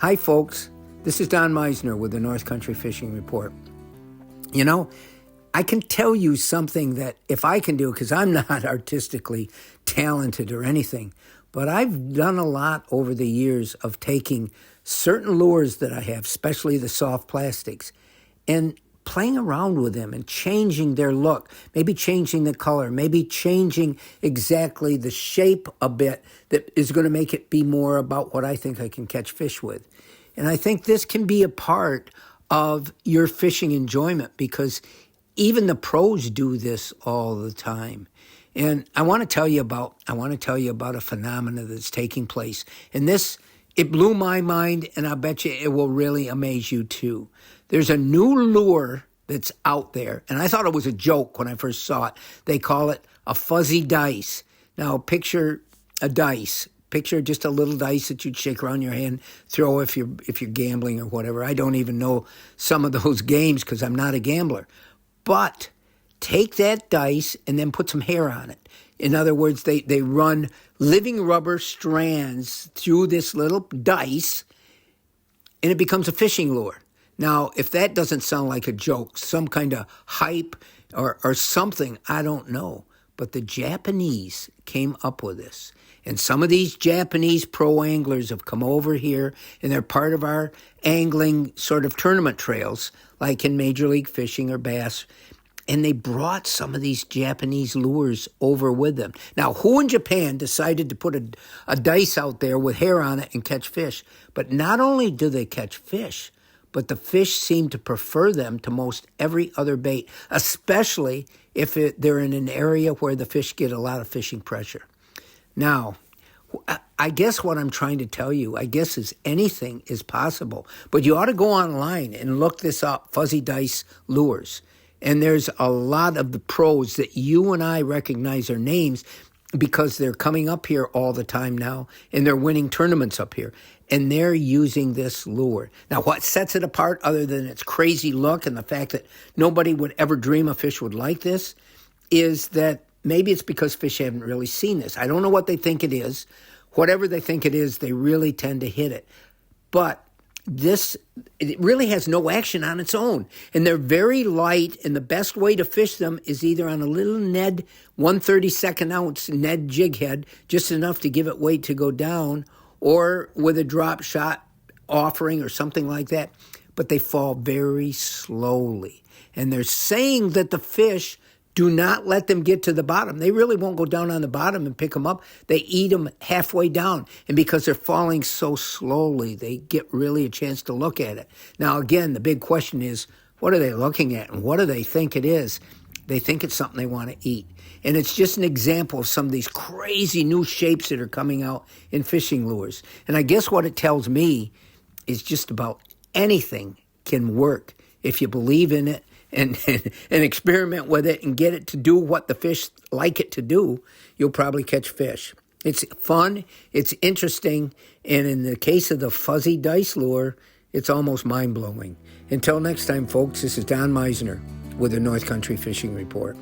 Hi, folks. This is Don Meissner with the North Country Fishing Report. You know, I can tell you something that if I can do, because I'm not artistically talented or anything, but I've done a lot over the years of taking certain lures that I have, especially the soft plastics, and playing around with them and changing their look, maybe changing the color, maybe changing exactly the shape a bit that is going to make it be more about what I think I can catch fish with. And I think this can be a part of your fishing enjoyment because even the pros do this all the time. And I want to tell you about a phenomenon that's taking place. And it blew my mind, and I bet you it will really amaze you too. There's a new lure that's out there, and I thought it was a joke when I first saw it. They call it a fuzzy dice. Now, picture a dice. Picture just a little dice that you'd shake around your hand, throw if you're gambling or whatever. I don't even know some of those games because I'm not a gambler. But take that dice and then put some hair on it. In other words, they run living rubber strands through this little dice, and it becomes a fishing lure. Now, if that doesn't sound like a joke, some kind of hype or something, I don't know. But the Japanese came up with this. And some of these Japanese pro anglers have come over here, and they're part of our angling sort of tournament trails, like in Major League Fishing or bass. And they brought some of these Japanese lures over with them. Now, who in Japan decided to put a dice out there with hair on it and catch fish? But not only do they catch fish, but the fish seem to prefer them to most every other bait, especially if they're in an area where the fish get a lot of fishing pressure. Now, I guess what I'm trying to tell you, is anything is possible. But you ought to go online and look this up, fuzzy dice lures. And there's a lot of the pros that you and I recognize their names because they're coming up here all the time now, and they're winning tournaments up here. And they're using this lure. Now, what sets it apart other than its crazy look and the fact that nobody would ever dream a fish would like this is that maybe it's because fish haven't really seen this. I don't know what they think it is. Whatever they think it is, they really tend to hit it. But it really has no action on its own. And they're very light, and the best way to fish them is either on a little Ned, 1/32 ounce Ned jig head, just enough to give it weight to go down, or with a drop shot offering or something like that. But they fall very slowly. And they're saying that the fish do not let them get to the bottom. They really won't go down on the bottom and pick them up. They eat them halfway down. And because they're falling so slowly, they get really a chance to look at it. Now, again, the big question is, what are they looking at and what do they think it is? They think it's something they want to eat. And it's just an example of some of these crazy new shapes that are coming out in fishing lures. And I guess what it tells me is just about anything can work if you believe in it and experiment with it and get it to do what the fish like it to do. You'll probably catch fish. It's fun, it's interesting, and in the case of the fuzzy dice lure, it's almost mind-blowing. Until next time, folks, this is Don Meissner with the North Country Fishing Report.